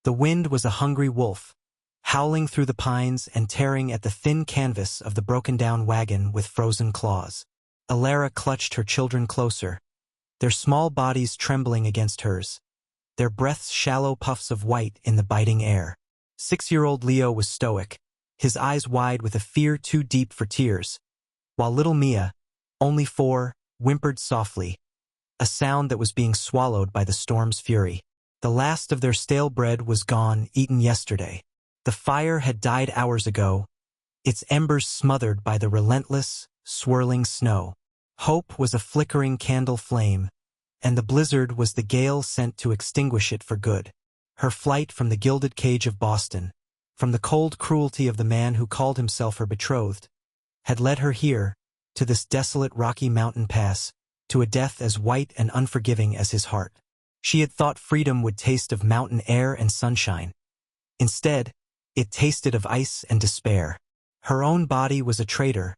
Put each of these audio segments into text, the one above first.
The wind was a hungry wolf, howling through the pines and tearing at the thin canvas of the broken-down wagon with frozen claws. Alara clutched her children closer, their small bodies trembling against hers, their breaths shallow puffs of white in the biting air. 6-year-old Leo was stoic, his eyes wide with a fear too deep for tears, while little Mia, only 4, whimpered softly, a sound that was being swallowed by the storm's fury. The last of their stale bread was gone, eaten yesterday. The fire had died hours ago, its embers smothered by the relentless, swirling snow. Hope was a flickering candle flame, and the blizzard was the gale sent to extinguish it for good. Her flight from the gilded cage of Boston, from the cold cruelty of the man who called himself her betrothed, had led her here, to this desolate rocky mountain pass, to a death as white and unforgiving as his heart. She had thought freedom would taste of mountain air and sunshine. Instead, it tasted of ice and despair. Her own body was a traitor,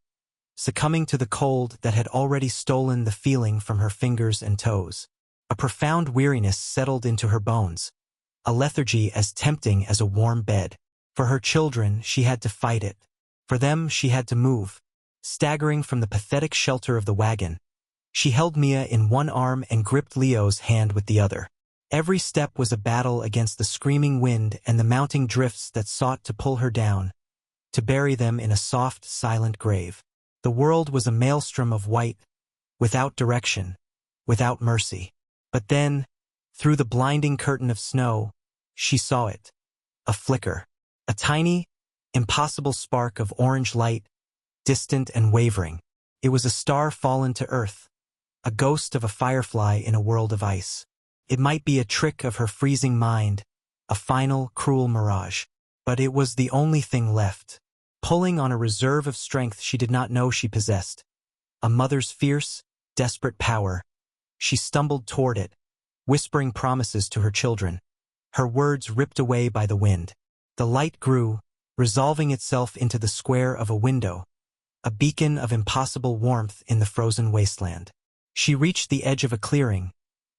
succumbing to the cold that had already stolen the feeling from her fingers and toes. A profound weariness settled into her bones, a lethargy as tempting as a warm bed. For her children, she had to fight it. For them, she had to move. Staggering from the pathetic shelter of the wagon, she held Mia in one arm and gripped Leo's hand with the other. Every step was a battle against the screaming wind and the mounting drifts that sought to pull her down, to bury them in a soft, silent grave. The world was a maelstrom of white, without direction, without mercy. But then, through the blinding curtain of snow, she saw it. A flicker. A tiny, impossible spark of orange light, distant and wavering. It was a star fallen to earth, a ghost of a firefly in a world of ice. It might be a trick of her freezing mind, a final, cruel mirage. But it was the only thing left, pulling on a reserve of strength she did not know she possessed. A mother's fierce, desperate power. She stumbled toward it, whispering promises to her children, her words ripped away by the wind. The light grew, resolving itself into the square of a window, a beacon of impossible warmth in the frozen wasteland. She reached the edge of a clearing,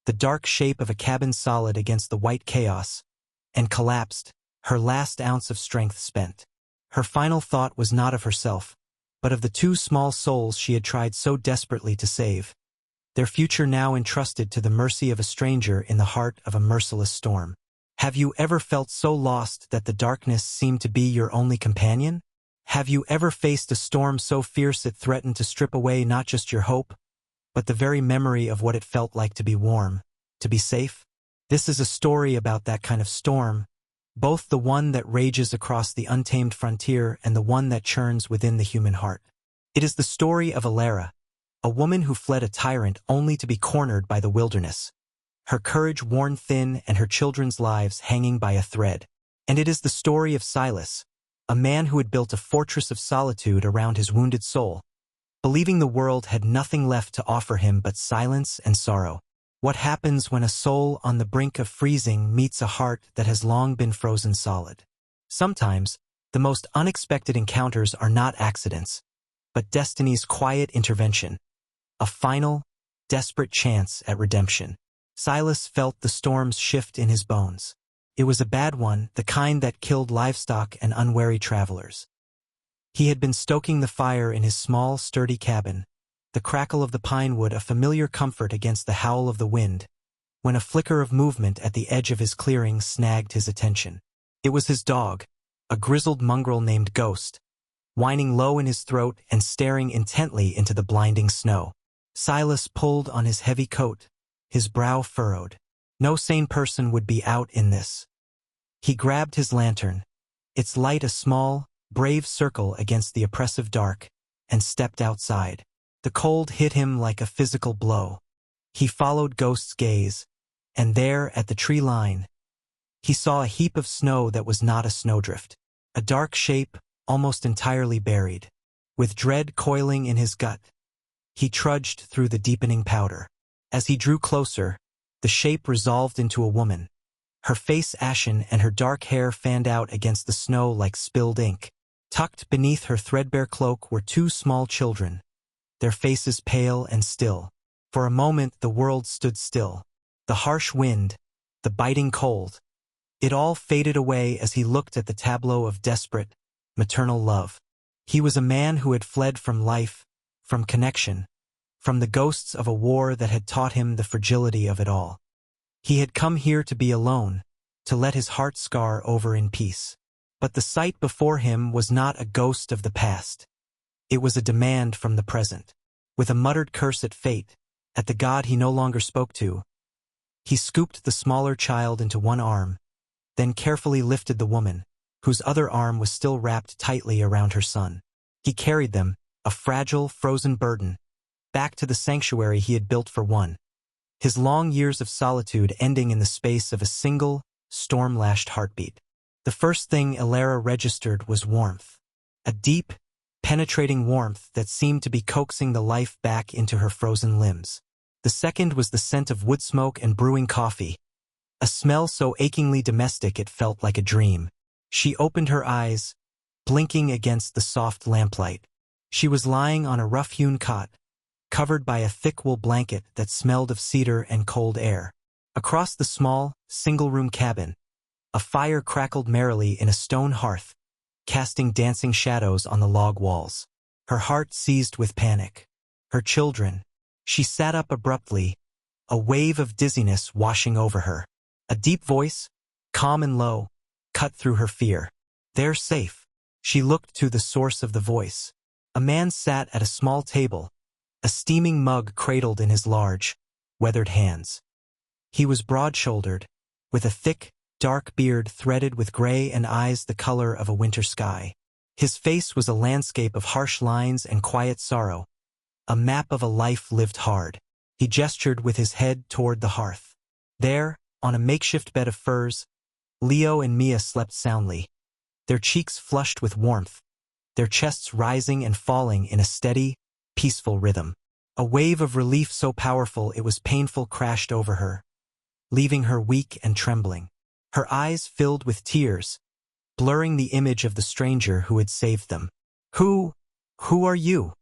the dark shape of a cabin solid against the white chaos, and collapsed, her last ounce of strength spent. Her final thought was not of herself, but of the 2 small souls she had tried so desperately to save, their future now entrusted to the mercy of a stranger in the heart of a merciless storm. Have you ever felt so lost that the darkness seemed to be your only companion? Have you ever faced a storm so fierce it threatened to strip away not just your hope, but the very memory of what it felt like to be warm, to be safe? This is a story about that kind of storm, both the one that rages across the untamed frontier and the one that churns within the human heart. It is the story of Alara, a woman who fled a tyrant only to be cornered by the wilderness, her courage worn thin and her children's lives hanging by a thread. And it is the story of Silas, a man who had built a fortress of solitude around his wounded soul, believing the world had nothing left to offer him but silence and sorrow. What happens when a soul on the brink of freezing meets a heart that has long been frozen solid? Sometimes, the most unexpected encounters are not accidents, but destiny's quiet intervention, a final, desperate chance at redemption. Silas felt the storm's shift in his bones. It was a bad one, the kind that killed livestock and unwary travelers. He had been stoking the fire in his small, sturdy cabin, the crackle of the pine wood a familiar comfort against the howl of the wind, when a flicker of movement at the edge of his clearing snagged his attention. It was his dog, a grizzled mongrel named Ghost, whining low in his throat and staring intently into the blinding snow. Silas pulled on his heavy coat, his brow furrowed. No sane person would be out in this. He grabbed his lantern, its light a small, brave circle against the oppressive dark, and stepped outside. The cold hit him like a physical blow. He followed Ghost's gaze, and there, at the tree line, he saw a heap of snow that was not a snowdrift. A dark shape, almost entirely buried. With dread coiling in his gut, he trudged through the deepening powder. As he drew closer, the shape resolved into a woman, her face ashen and her dark hair fanned out against the snow like spilled ink. Tucked beneath her threadbare cloak were 2 small children, their faces pale and still. For a moment the world stood still. The harsh wind, the biting cold, It all faded away as he looked at the tableau of desperate, maternal love. He was a man who had fled from life, from connection, from the ghosts of a war that had taught him the fragility of it all. He had come here to be alone, to let his heart scar over in peace. But the sight before him was not a ghost of the past. It was a demand from the present. With a muttered curse at fate, at the God he no longer spoke to, he scooped the smaller child into one arm, then carefully lifted the woman, whose other arm was still wrapped tightly around her son. He carried them, a fragile, frozen burden, back to the sanctuary he had built for one, his long years of solitude ending in the space of a single, storm-lashed heartbeat. The first thing Elara registered was warmth. A deep, penetrating warmth that seemed to be coaxing the life back into her frozen limbs. The second was the scent of wood smoke and brewing coffee, a smell so achingly domestic it felt like a dream. She opened her eyes, blinking against the soft lamplight. She was lying on a rough-hewn cot, covered by a thick wool blanket that smelled of cedar and cold air. Across the small, single-room cabin, a fire crackled merrily in a stone hearth, casting dancing shadows on the log walls. Her heart seized with panic. Her children. She sat up abruptly, a wave of dizziness washing over her. A deep voice, calm and low, cut through her fear. They're safe. She looked to the source of the voice. A man sat at a small table, a steaming mug cradled in his large, weathered hands. He was broad-shouldered, with a thick, dark beard threaded with gray and eyes the color of a winter sky. His face was a landscape of harsh lines and quiet sorrow, a map of a life lived hard. He gestured with his head toward the hearth. There, on a makeshift bed of furs, Leo and Mia slept soundly, their cheeks flushed with warmth, their chests rising and falling in a steady, peaceful rhythm. A wave of relief so powerful it was painful crashed over her, leaving her weak and trembling. Her eyes filled with tears, blurring the image of the stranger who had saved them. Who are you?"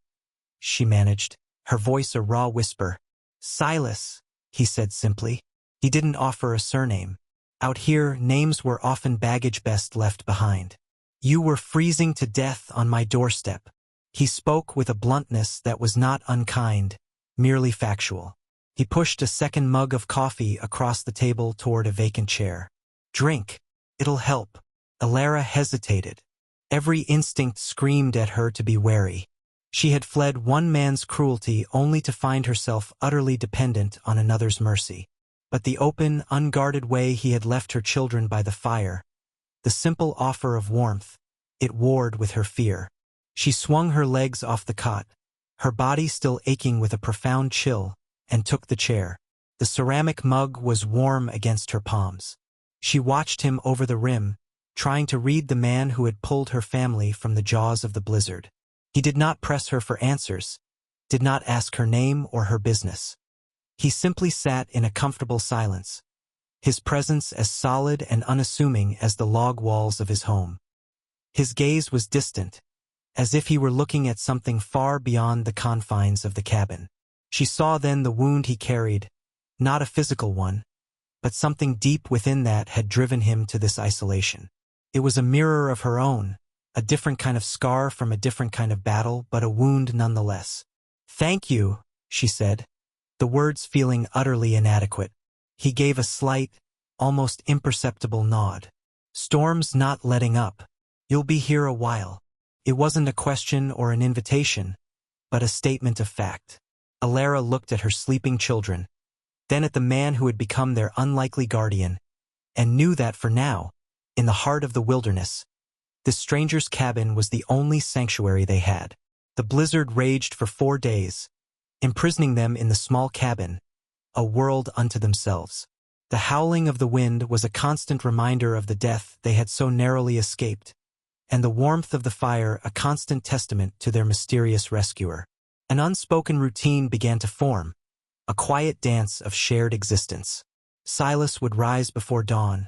she managed, her voice a raw whisper. "Silas," he said simply. He didn't offer a surname. Out here, names were often baggage best left behind. "You were freezing to death on my doorstep." He spoke with a bluntness that was not unkind, merely factual. He pushed a second mug of coffee across the table toward a vacant chair. "Drink. It'll help." Elara hesitated. Every instinct screamed at her to be wary. She had fled one man's cruelty only to find herself utterly dependent on another's mercy. But the open, unguarded way he had left her children by the fire, the simple offer of warmth, it warred with her fear. She swung her legs off the cot, her body still aching with a profound chill, and took the chair. The ceramic mug was warm against her palms. She watched him over the rim, trying to read the man who had pulled her family from the jaws of the blizzard. He did not press her for answers, did not ask her name or her business. He simply sat in a comfortable silence, his presence as solid and unassuming as the log walls of his home. His gaze was distant, as if he were looking at something far beyond the confines of the cabin. She saw then the wound he carried, not a physical one, but something deep within that had driven him to this isolation. It was a mirror of her own, a different kind of scar from a different kind of battle, but a wound nonetheless. "Thank you," she said, the words feeling utterly inadequate. He gave a slight, almost imperceptible nod. "Storm's not letting up. You'll be here a while." It wasn't a question or an invitation, but a statement of fact. Elara looked at her sleeping children, then at the man who had become their unlikely guardian, and knew that for now, in the heart of the wilderness, this stranger's cabin was the only sanctuary they had. The blizzard raged for 4 days, imprisoning them in the small cabin, a world unto themselves. The howling of the wind was a constant reminder of the death they had so narrowly escaped, and the warmth of the fire a constant testament to their mysterious rescuer. An unspoken routine began to form, a quiet dance of shared existence. Silas would rise before dawn,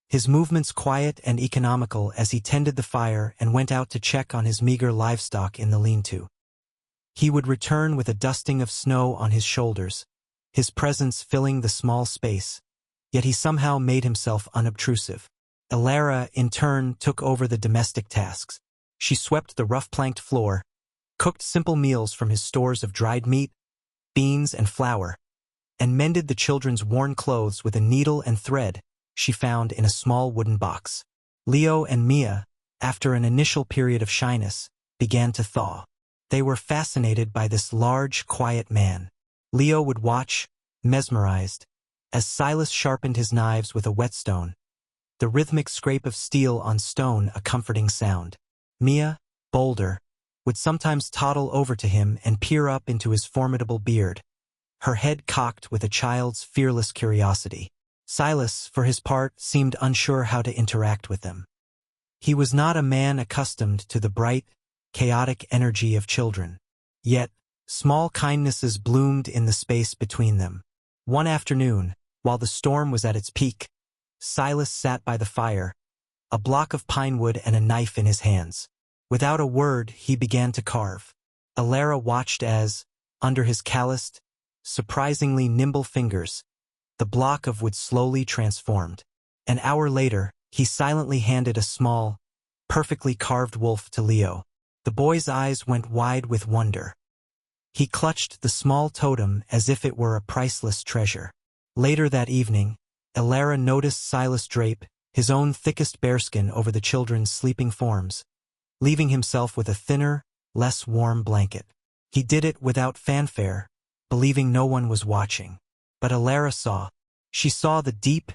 his movements quiet and economical as he tended the fire and went out to check on his meager livestock in the lean-to. He would return with a dusting of snow on his shoulders, his presence filling the small space, yet he somehow made himself unobtrusive. Elara, in turn, took over the domestic tasks. She swept the rough-planked floor, cooked simple meals from his stores of dried meat, beans, and flour, and mended the children's worn clothes with a needle and thread she found in a small wooden box. Leo and Mia, after an initial period of shyness, began to thaw. They were fascinated by this large, quiet man. Leo would watch, mesmerized, as Silas sharpened his knives with a whetstone, the rhythmic scrape of steel on stone a comforting sound. Mia, bolder, would sometimes toddle over to him and peer up into his formidable beard, her head cocked with a child's fearless curiosity. Silas, for his part, seemed unsure how to interact with them. He was not a man accustomed to the bright, chaotic energy of children. Yet, small kindnesses bloomed in the space between them. One afternoon, while the storm was at its peak, Silas sat by the fire, a block of pine wood and a knife in his hands. Without a word, he began to carve. Elara watched as, under his calloused, surprisingly nimble fingers, the block of wood slowly transformed. An hour later, he silently handed a small, perfectly carved wolf to Leo. The boy's eyes went wide with wonder. He clutched the small totem as if it were a priceless treasure. Later that evening, Elara noticed Silas drape his own thickest bearskin over the children's sleeping forms, leaving himself with a thinner, less warm blanket. He did it without fanfare, believing no one was watching. But Elara saw. She saw the deep,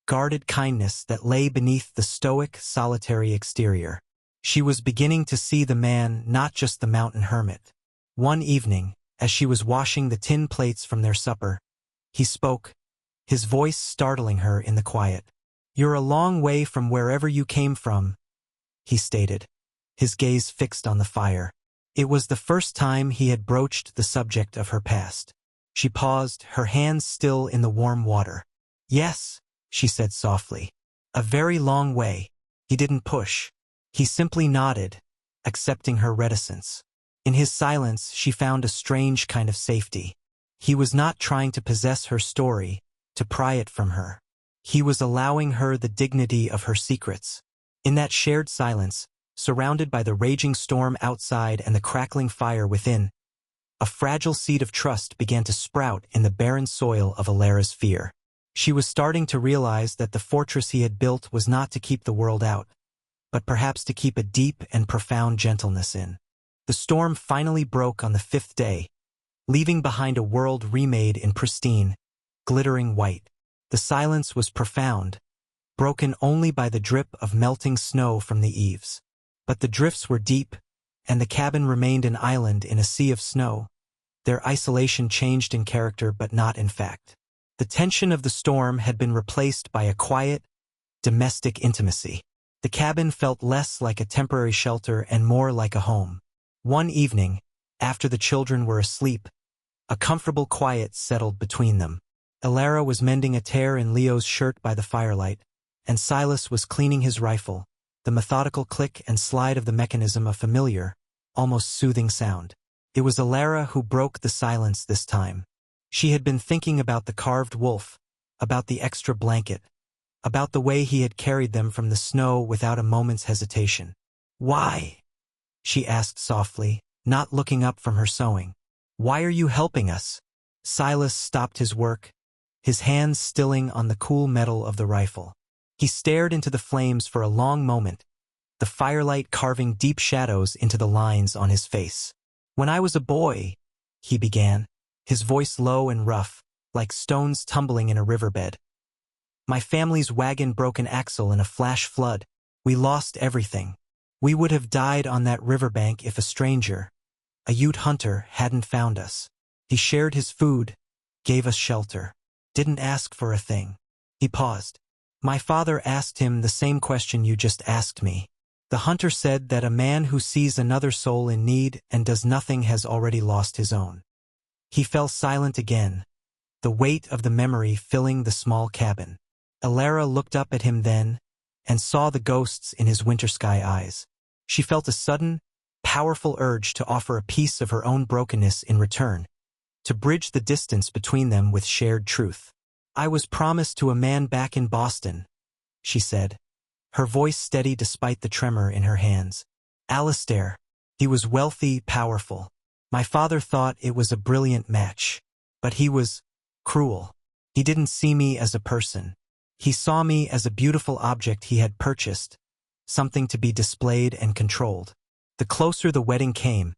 guarded kindness that lay beneath the stoic, solitary exterior. She was beginning to see the man, not just the mountain hermit. One evening, as she was washing the tin plates from their supper, he spoke, his voice startling her in the quiet. "You're a long way from wherever you came from," he stated, his gaze fixed on the fire. It was the first time he had broached the subject of her past. She paused, her hands still in the warm water. "Yes," she said softly. "A very long way." He didn't push. He simply nodded, accepting her reticence. In his silence, she found a strange kind of safety. He was not trying to possess her story, to pry it from her. He was allowing her the dignity of her secrets. In that shared silence, surrounded by the raging storm outside and the crackling fire within, a fragile seed of trust began to sprout in the barren soil of Elara's fear. She was starting to realize that the fortress he had built was not to keep the world out, but perhaps to keep a deep and profound gentleness in. The storm finally broke on the 5th day, leaving behind a world remade in pristine, glittering white. The silence was profound, broken only by the drip of melting snow from the eaves. But the drifts were deep, and the cabin remained an island in a sea of snow. Their isolation changed in character but not in fact. The tension of the storm had been replaced by a quiet, domestic intimacy. The cabin felt less like a temporary shelter and more like a home. One evening, after the children were asleep, a comfortable quiet settled between them. Elara was mending a tear in Leo's shirt by the firelight, and Silas was cleaning his rifle, the methodical click and slide of the mechanism a familiar, almost soothing sound. It was Elara who broke the silence this time. She had been thinking about the carved wolf, about the extra blanket, about the way he had carried them from the snow without a moment's hesitation. "Why?" she asked softly, not looking up from her sewing. "Why are you helping us?" Silas stopped his work, his hands stilling on the cool metal of the rifle. He stared into the flames for a long moment, the firelight carving deep shadows into the lines on his face. "When I was a boy," he began, his voice low and rough, like stones tumbling in a riverbed. "My family's wagon broke an axle in a flash flood. We lost everything. We would have died on that riverbank if a stranger, a Ute hunter, hadn't found us. He shared his food, gave us shelter, didn't ask for a thing." He paused. "My father asked him the same question you just asked me. The hunter said that a man who sees another soul in need and does nothing has already lost his own." He fell silent again, the weight of the memory filling the small cabin. Elara looked up at him then, and saw the ghosts in his winter sky eyes. She felt a sudden, powerful urge to offer a piece of her own brokenness in return, to bridge the distance between them with shared truth. "I was promised to a man back in Boston," she said, her voice steady despite the tremor in her hands. "Alistair. He was wealthy, powerful. My father thought it was a brilliant match. But he was cruel. He didn't see me as a person. He saw me as a beautiful object he had purchased, something to be displayed and controlled. The closer the wedding came,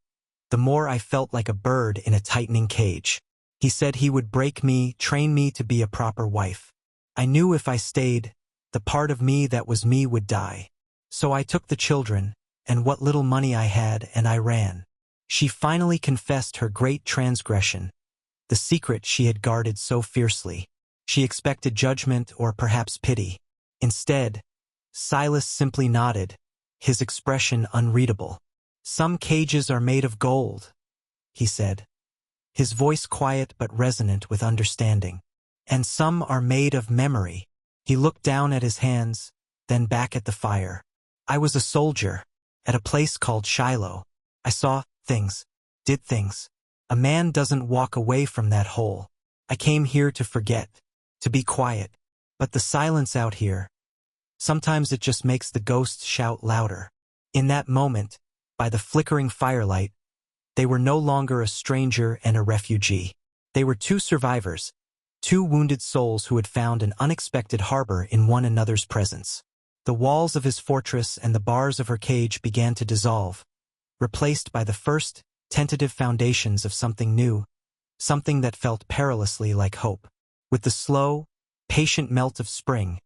the more I felt like a bird in a tightening cage. He said he would break me, train me to be a proper wife. I knew if I stayed, the part of me that was me would die. So I took the children, and what little money I had, and I ran." She finally confessed her great transgression, the secret she had guarded so fiercely. She expected judgment or perhaps pity. Instead, Silas simply nodded, his expression unreadable. "Some cages are made of gold," he said, his voice quiet but resonant with understanding. "And some are made of memory." He looked down at his hands, then back at the fire. "I was a soldier, at a place called Shiloh. I saw things, did things. A man doesn't walk away from that hole. I came here to forget, to be quiet. But the silence out here, sometimes it just makes the ghosts shout louder." In that moment, by the flickering firelight, they were no longer a stranger and a refugee. They were two survivors, two wounded souls who had found an unexpected harbor in one another's presence. The walls of his fortress and the bars of her cage began to dissolve, replaced by the first, tentative foundations of something new, something that felt perilously like hope. With the slow, patient melt of spring,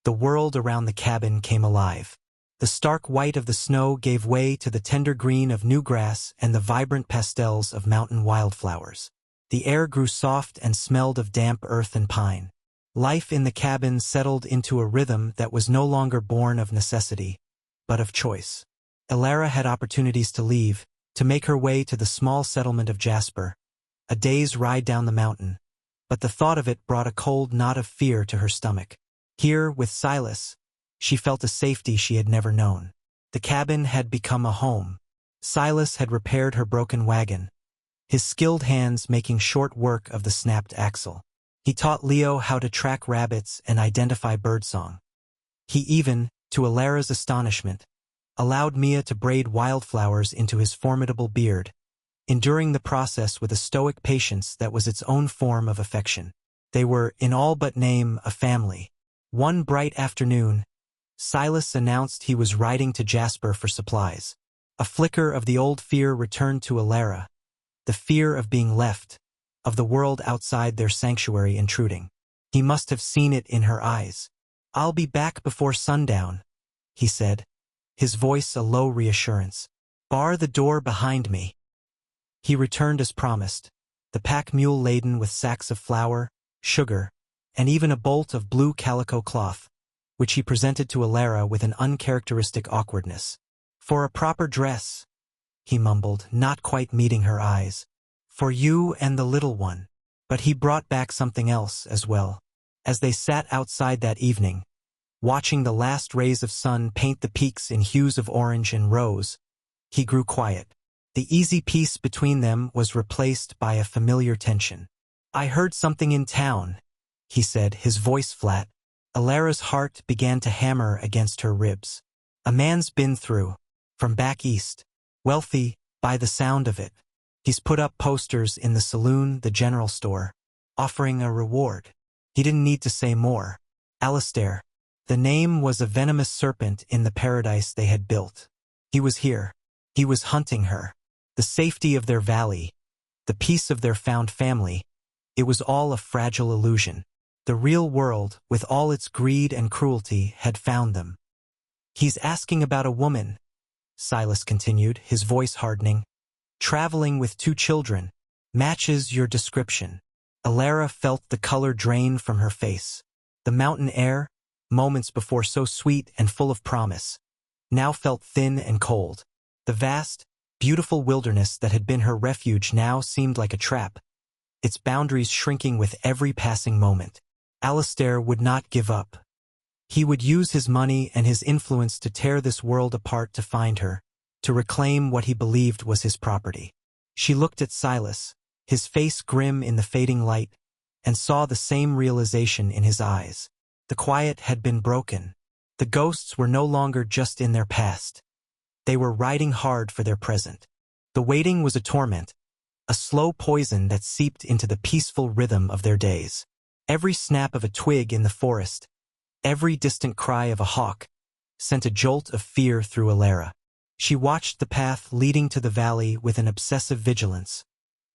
the world around the cabin came alive. The stark white of the snow gave way to the tender green of new grass and the vibrant pastels of mountain wildflowers. The air grew soft and smelled of damp earth and pine. Life in the cabin settled into a rhythm that was no longer born of necessity, but of choice. Elara had opportunities to leave, to make her way to the small settlement of Jasper, a day's ride down the mountain, but the thought of it brought a cold knot of fear to her stomach. Here, with Silas, she felt a safety she had never known. The cabin had become a home. Silas had repaired her broken wagon, his skilled hands making short work of the snapped axle. He taught Leo how to track rabbits and identify birdsong. He even, to Alara's astonishment, allowed Mia to braid wildflowers into his formidable beard, enduring the process with a stoic patience that was its own form of affection. They were, in all but name, a family. One bright afternoon, Silas announced he was riding to Jasper for supplies. A flicker of the old fear returned to Alara, the fear of being left, of the world outside their sanctuary intruding. He must have seen it in her eyes. "I'll be back before sundown," he said, his voice a low reassurance. "Bar the door behind me." He returned as promised, the pack mule laden with sacks of flour, sugar, and even a bolt of blue calico cloth, which he presented to Alara with an uncharacteristic awkwardness. "For a proper dress," he mumbled, not quite meeting her eyes. "For you and the little one." But he brought back something else as well. As they sat outside that evening, watching the last rays of sun paint the peaks in hues of orange and rose, he grew quiet. The easy peace between them was replaced by a familiar tension. "I heard something in town," he said, his voice flat. Alara's heart began to hammer against her ribs. "A man's been through, from back east, wealthy, by the sound of it. He's put up posters in the saloon, the general store, offering a reward." He didn't need to say more. Alistair. The name was a venomous serpent in the paradise they had built. He was here. He was hunting her. The safety of their valley, the peace of their found family, it was all a fragile illusion. The real world, with all its greed and cruelty, had found them. "He's asking about a woman," Silas continued, his voice hardening. "Traveling with 2 children. Matches your description." Alara felt the color drain from her face. The mountain air, moments before so sweet and full of promise, now felt thin and cold. The vast, beautiful wilderness that had been her refuge now seemed like a trap, its boundaries shrinking with every passing moment. Alistair would not give up. He would use his money and his influence to tear this world apart to find her, to reclaim what he believed was his property. She looked at Silas, his face grim in the fading light, and saw the same realization in his eyes. The quiet had been broken. The ghosts were no longer just in their past. They were riding hard for their present. The waiting was a torment, a slow poison that seeped into the peaceful rhythm of their days. Every snap of a twig in the forest, every distant cry of a hawk, sent a jolt of fear through Alara. She watched the path leading to the valley with an obsessive vigilance,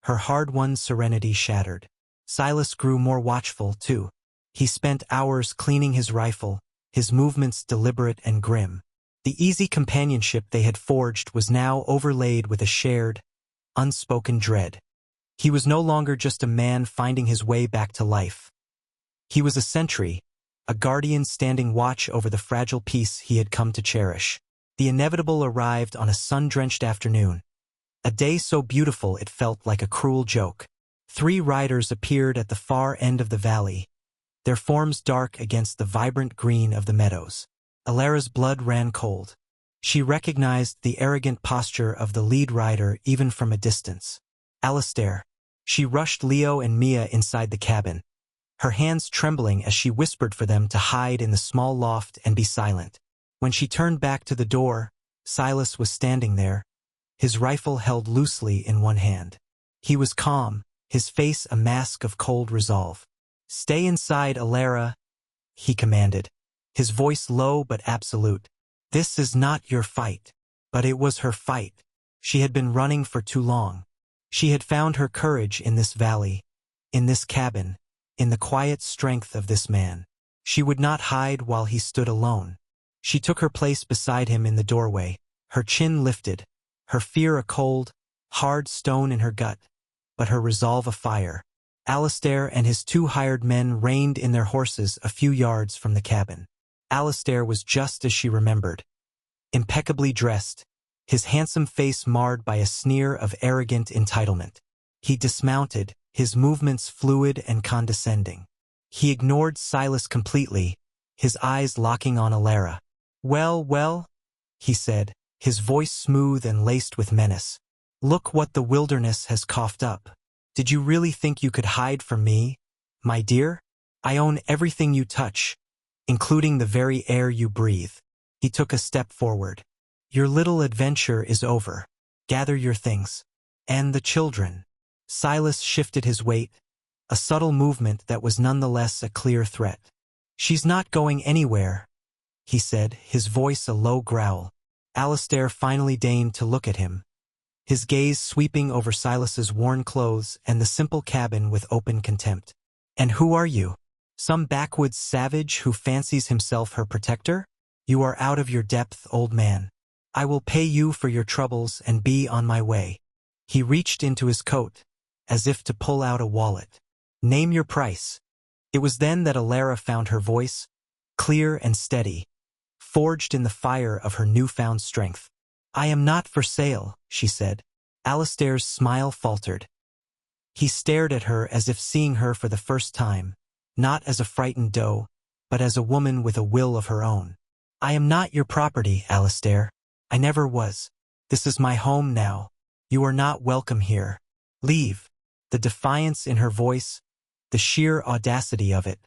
her hard-won serenity shattered. Silas grew more watchful, too. He spent hours cleaning his rifle, his movements deliberate and grim. The easy companionship they had forged was now overlaid with a shared, unspoken dread. He was no longer just a man finding his way back to life. He was a sentry, a guardian standing watch over the fragile peace he had come to cherish. The inevitable arrived on a sun-drenched afternoon, a day so beautiful it felt like a cruel joke. 3 riders appeared at the far end of the valley, their forms dark against the vibrant green of the meadows. Alara's blood ran cold. She recognized the arrogant posture of the lead rider even from a distance. Alistair. She rushed Leo and Mia inside the cabin, her hands trembling as she whispered for them to hide in the small loft and be silent. When she turned back to the door, Silas was standing there, his rifle held loosely in one hand. He was calm, his face a mask of cold resolve. "Stay inside, Alara," he commanded, his voice low but absolute. "This is not your fight." But it was her fight. She had been running for too long. She had found her courage in this valley, in this cabin, in the quiet strength of this man. She would not hide while he stood alone. She took her place beside him in the doorway, her chin lifted, her fear a cold, hard stone in her gut, but her resolve afire. Alistair and his 2 hired men reined in their horses a few yards from the cabin. Alistair was just as she remembered, impeccably dressed, his handsome face marred by a sneer of arrogant entitlement. He dismounted, his movements fluid and condescending. He ignored Silas completely, his eyes locking on Alara. "Well, well," he said, his voice smooth and laced with menace. "Look what the wilderness has coughed up. Did you really think you could hide from me, my dear? I own everything you touch, including the very air you breathe." He took a step forward. "Your little adventure is over. Gather your things. And the children." Silas shifted his weight, a subtle movement that was nonetheless a clear threat. "She's not going anywhere," he said, his voice a low growl. Alistair finally deigned to look at him, his gaze sweeping over Silas's worn clothes and the simple cabin with open contempt. "And who are you? Some backwoods savage who fancies himself her protector? You are out of your depth, old man. I will pay you for your troubles and be on my way." He reached into his coat, as if to pull out a wallet. "Name your price." It was then that Alara found her voice, clear and steady, forged in the fire of her newfound strength. "I am not for sale," she said. Alistair's smile faltered. He stared at her as if seeing her for the first time, not as a frightened doe, but as a woman with a will of her own. "I am not your property, Alistair. I never was. This is my home now. You are not welcome here. Leave." The defiance in her voice, the sheer audacity of it,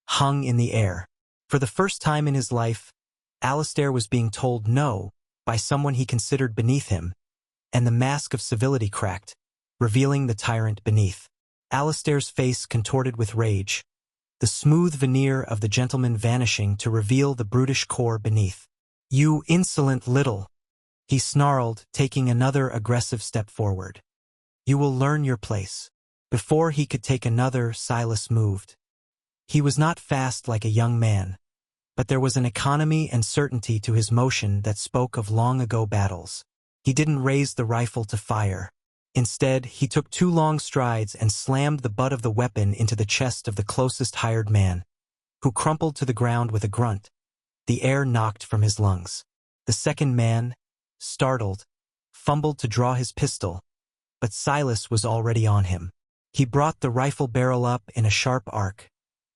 hung in the air. For the first time in his life, Alistair was being told no by someone he considered beneath him, and the mask of civility cracked, revealing the tyrant beneath. Alistair's face contorted with rage, the smooth veneer of the gentleman vanishing to reveal the brutish core beneath. "You insolent little," he snarled, taking another aggressive step forward. "You will learn your place." Before he could take another, Silas moved. He was not fast like a young man, but there was an economy and certainty to his motion that spoke of long-ago battles. He didn't raise the rifle to fire. Instead, he took 2 long strides and slammed the butt of the weapon into the chest of the closest hired man, who crumpled to the ground with a grunt, the air knocked from his lungs. The second man, startled, fumbled to draw his pistol, but Silas was already on him. He brought the rifle barrel up in a sharp arc,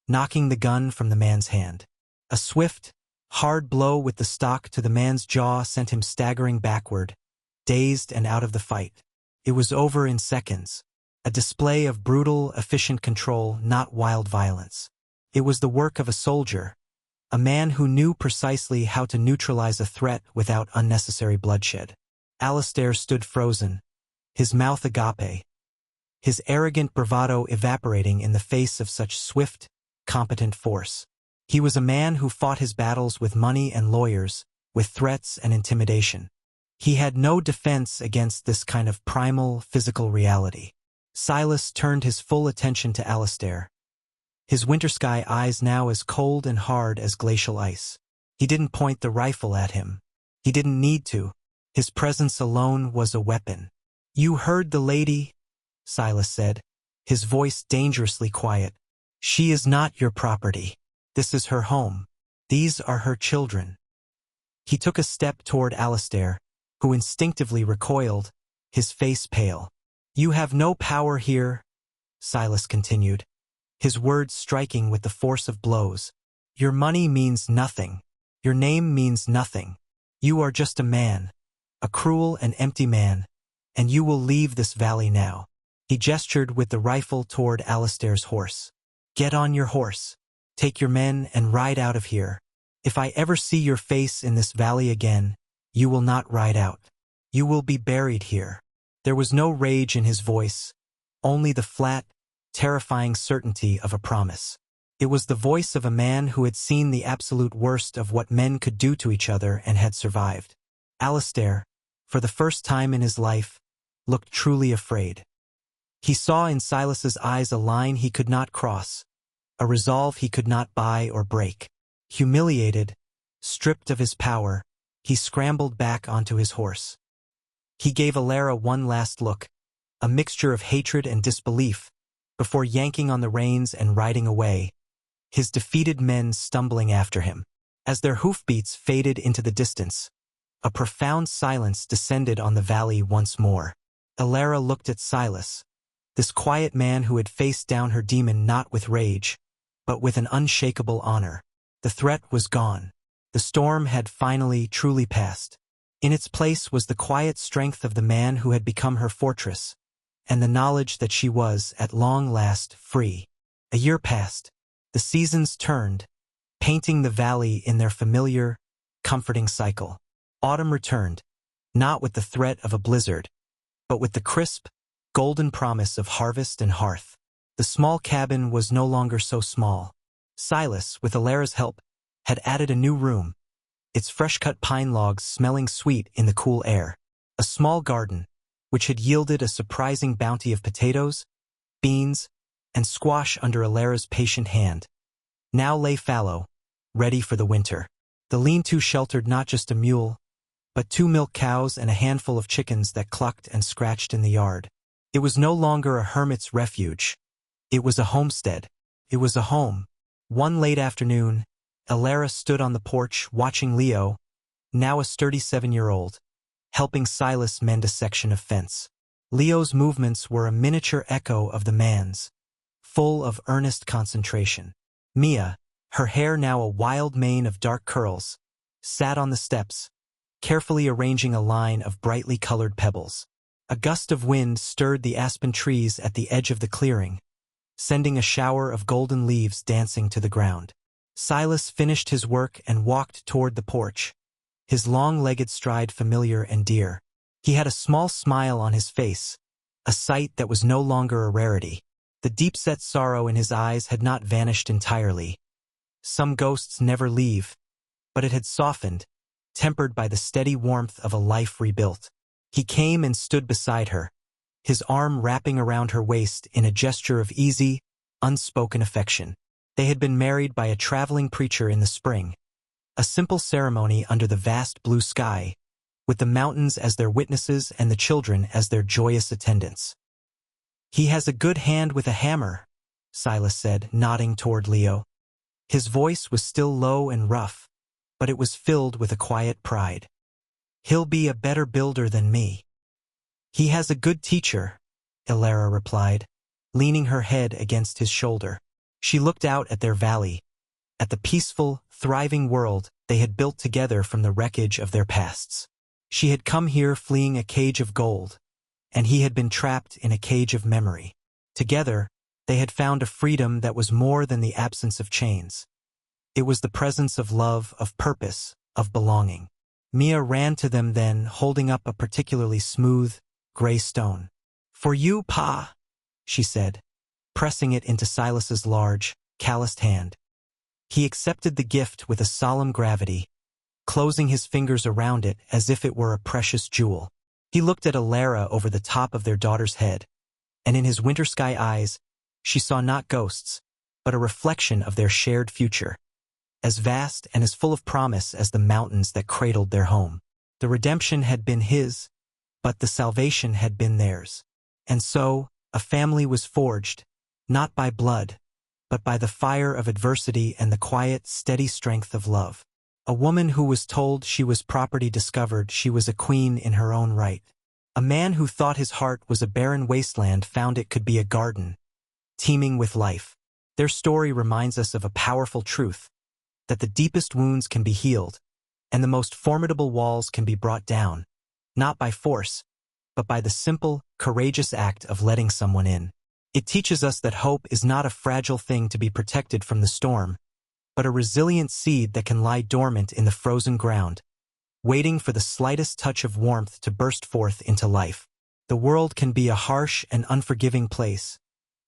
knocking the gun from the man's hand. A swift, hard blow with the stock to the man's jaw sent him staggering backward, dazed and out of the fight. It was over in seconds. a display of brutal, efficient control, not wild violence. It was the work of a soldier, a man who knew precisely how to neutralize a threat without unnecessary bloodshed. Alistair stood frozen, his mouth agape, his arrogant bravado evaporating in the face of such swift, competent force. He was a man who fought his battles with money and lawyers, with threats and intimidation. He had no defense against this kind of primal, physical reality. Silas turned his full attention to Alistair, his winter sky eyes now as cold and hard as glacial ice. He didn't point the rifle at him. He didn't need to. His presence alone was a weapon. "You heard the lady," Silas said, his voice dangerously quiet. "She is not your property. This is her home. These are her children." He took a step toward Alistair, who instinctively recoiled, his face pale. "You have no power here," Silas continued, his words striking with the force of blows. "Your money means nothing. Your name means nothing. You are just a man, a cruel and empty man, and you will leave this valley now." He gestured with the rifle toward Alistair's horse. "Get on your horse. Take your men and ride out of here. If I ever see your face in this valley again, you will not ride out. You will be buried here." There was no rage in his voice, only the flat, terrifying certainty of a promise. It was the voice of a man who had seen the absolute worst of what men could do to each other and had survived. Alistair, for the first time in his life, looked truly afraid. He saw in Silas's eyes a line he could not cross, a resolve he could not buy or break. Humiliated, stripped of his power, he scrambled back onto his horse. He gave Alara one last look, a mixture of hatred and disbelief, before yanking on the reins and riding away, his defeated men stumbling after him. As their hoofbeats faded into the distance, a profound silence descended on the valley once more. Alara looked at Silas, this quiet man who had faced down her demon not with rage, but with an unshakable honor. The threat was gone. The storm had finally, truly passed. In its place was the quiet strength of the man who had become her fortress, and the knowledge that she was, at long last, free. A year passed. The seasons turned, painting the valley in their familiar, comforting cycle. Autumn returned, not with the threat of a blizzard, but with the crisp, golden promise of harvest and hearth. The small cabin was no longer so small. Silas, with Alara's help, had added a new room, its fresh-cut pine logs smelling sweet in the cool air. A small garden, which had yielded a surprising bounty of potatoes, beans, and squash under Alara's patient hand, now lay fallow, ready for the winter. The lean-to sheltered not just a mule, but 2 milk cows and a handful of chickens that clucked and scratched in the yard. It was no longer a hermit's refuge. It was a homestead. It was a home. One late afternoon, Alara stood on the porch watching Leo, now a sturdy 7-year-old, helping Silas mend a section of fence. Leo's movements were a miniature echo of the man's, full of earnest concentration. Mia, her hair now a wild mane of dark curls, sat on the steps, carefully arranging a line of brightly colored pebbles. A gust of wind stirred the aspen trees at the edge of the clearing, sending a shower of golden leaves dancing to the ground. Silas finished his work and walked toward the porch, his long-legged stride familiar and dear. He had a small smile on his face, a sight that was no longer a rarity. The deep-set sorrow in his eyes had not vanished entirely. Some ghosts never leave, but it had softened, tempered by the steady warmth of a life rebuilt. He came and stood beside her, his arm wrapping around her waist in a gesture of easy, unspoken affection. They had been married by a traveling preacher in the spring, a simple ceremony under the vast blue sky, with the mountains as their witnesses and the children as their joyous attendants. "He has a good hand with a hammer," Silas said, nodding toward Leo. His voice was still low and rough, but it was filled with a quiet pride. "He'll be a better builder than me." "He has a good teacher," Alara replied, leaning her head against his shoulder. She looked out at their valley, at the peaceful, thriving world they had built together from the wreckage of their pasts. She had come here fleeing a cage of gold, and he had been trapped in a cage of memory. Together, they had found a freedom that was more than the absence of chains. It was the presence of love, of purpose, of belonging. Mia ran to them then, holding up a particularly smooth, gray stone. "For you, Pa," she said, pressing it into Silas's large, calloused hand. He accepted the gift with a solemn gravity, closing his fingers around it as if it were a precious jewel. He looked at Alara over the top of their daughter's head, and in his winter sky eyes, she saw not ghosts, but a reflection of their shared future, as vast and as full of promise as the mountains that cradled their home. The redemption had been his, but the salvation had been theirs. And so, a family was forged, not by blood, but by the fire of adversity and the quiet, steady strength of love. A woman who was told she was property discovered she was a queen in her own right. A man who thought his heart was a barren wasteland found it could be a garden, teeming with life. Their story reminds us of a powerful truth, that the deepest wounds can be healed, and the most formidable walls can be brought down, not by force, but by the simple, courageous act of letting someone in. It teaches us that hope is not a fragile thing to be protected from the storm, but a resilient seed that can lie dormant in the frozen ground, waiting for the slightest touch of warmth to burst forth into life. The world can be a harsh and unforgiving place,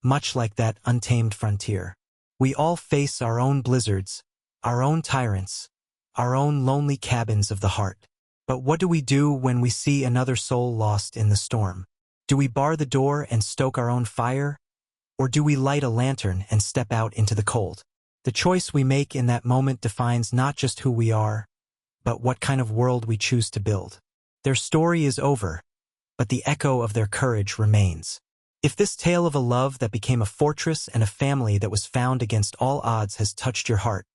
much like that untamed frontier. We all face our own blizzards, our own tyrants, our own lonely cabins of the heart. But what do we do when we see another soul lost in the storm? Do we bar the door and stoke our own fire? Or do we light a lantern and step out into the cold? The choice we make in that moment defines not just who we are, but what kind of world we choose to build. Their story is over, but the echo of their courage remains. If this tale of a love that became a fortress and a family that was found against all odds has touched your heart,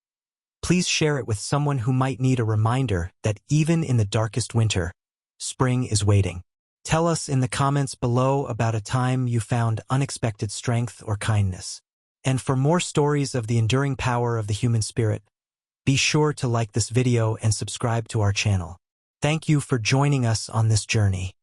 please share it with someone who might need a reminder that even in the darkest winter, spring is waiting. Tell us in the comments below about a time you found unexpected strength or kindness. And for more stories of the enduring power of the human spirit, be sure to like this video and subscribe to our channel. Thank you for joining us on this journey.